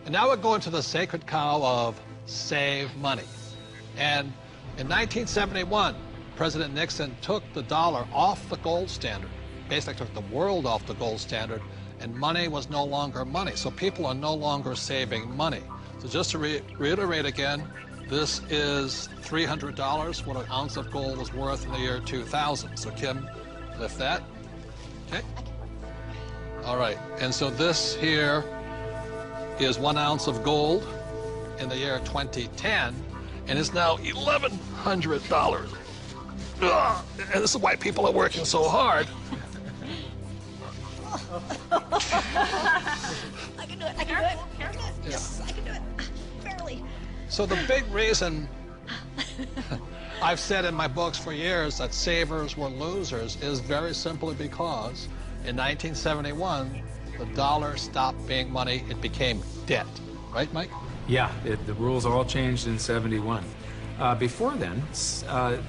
And now we're going to the sacred cow of save money. And in 1971, President Nixon took the dollar off the gold standard, basically took the world off the gold standard, and money was no longer money. So people are no longer saving money. So just to reiterate again, this is $300, what an ounce of gold was worth in the year 2000. So Kim, lift that. Okay. All right, and so this here is 1 ounce of gold in the year 2010, and it's now $1,100. Ugh, and this is why people are working so hard. I can do it, I can do it. Yes, I can do it. Barely. So the big reason I've said in my books for years that savers were losers is very simply because in 1971, the dollar stopped being money, it became debt. Right, Mike? Yeah, the rules all changed in '71. Before then,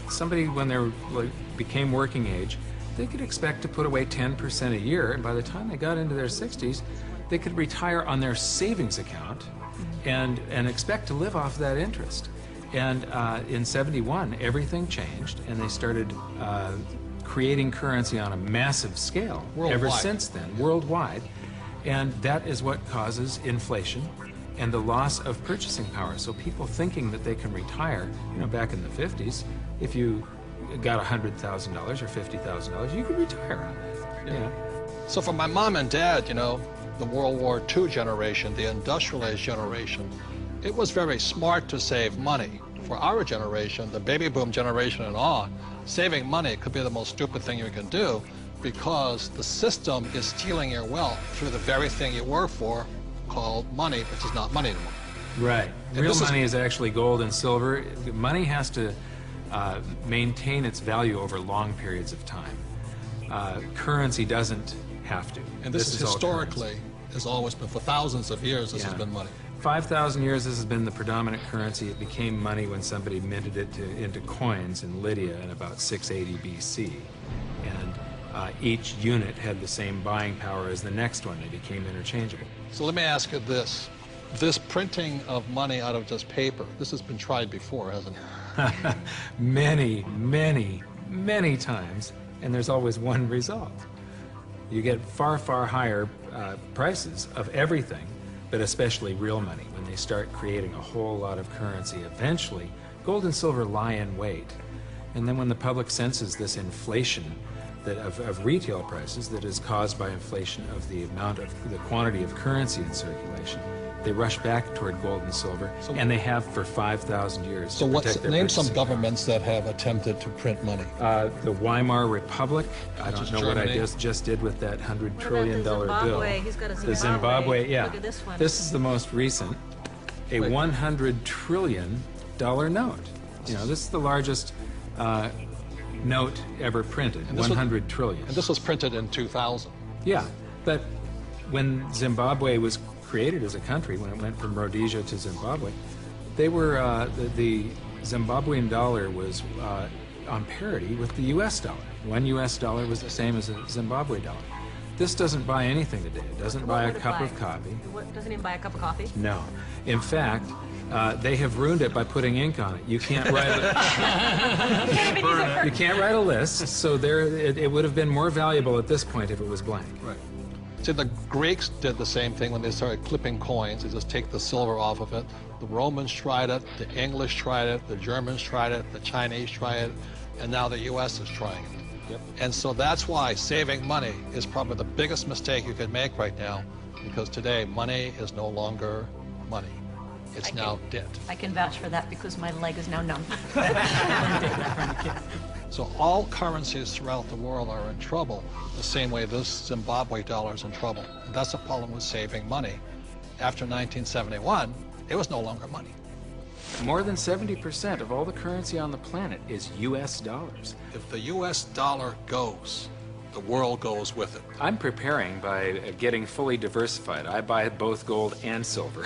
somebody, when they became working age, they could expect to put away 10% a year, and by the time they got into their 60s, they could retire on their savings account and expect to live off that interest. And in '71, everything changed, and they started creating currency on a massive scale. Worldwide. Ever since then, worldwide. And that is what causes inflation and the loss of purchasing power. So people thinking that they can retire, you know, back in the 50s, if you got $100,000 or $50,000, you could retire on that. Yeah. So for my mom and dad, you know, the World War II generation, the industrial age generation, it was very smart to save money. For our generation, the baby boom generation and on, saving money could be the most stupid thing you can do because the system is stealing your wealth through the very thing you work for, called money, which is not money anymore. Right. Real money is actually gold and silver. Money has to maintain its value over long periods of time. Currency doesn't have to. And this is historically, has always been, for thousands of years, this has been money. 5,000 years, this has been the predominant currency. It became money when somebody minted it into coins in Lydia in about 680 BC. And each unit had the same buying power as the next one. They became interchangeable. So let me ask you this. This printing of money out of just paper, this has been tried before, hasn't it? Many, many, many times, and there's always one result. You get far, far higher prices of everything, but especially real money. When they start creating a whole lot of currency, eventually, gold and silver lie in wait. And then when the public senses this inflation of retail prices that is caused by inflation of the quantity of currency in circulation, they rush back toward gold and silver, and they have for 5,000 years. So name some governments that have attempted to print money. The Weimar Republic. I don't know Germany. what I just did with that $100 trillion bill. He's got a Zimbabwe. The Zimbabwe, yeah. Look at this one. This is the most recent, a $100 trillion note. You know, this is the largest note ever printed, 100 trillion. And this was printed in 2000. Yeah, but when Zimbabwe was created as a country, when it went from Rhodesia to Zimbabwe, they were, the Zimbabwean dollar was on parity with the US dollar. $1 US was the same as a Zimbabwe dollar. This doesn't buy anything today. It doesn't buy a cup of coffee. What, doesn't even buy a cup of coffee? No. In fact, they have ruined it by putting ink on it. You can't write you can't write a list, so it would have been more valuable at this point if it was blank. Right. See, the Greeks did the same thing when they started clipping coins. They just take the silver off of it. The Romans tried it, the English tried it, the Germans tried it, the Chinese tried it, and now the US is trying it. Yep. And so that's why saving money is probably the biggest mistake you could make right now, because today money is no longer money. It's now debt. I can vouch for that because my leg is now numb. So all currencies throughout the world are in trouble, the same way this Zimbabwe dollar is in trouble. And that's the problem with saving money. After 1971, it was no longer money. More than 70% of all the currency on the planet is US dollars. If the US dollar goes, the world goes with it. I'm preparing by getting fully diversified. I buy both gold and silver.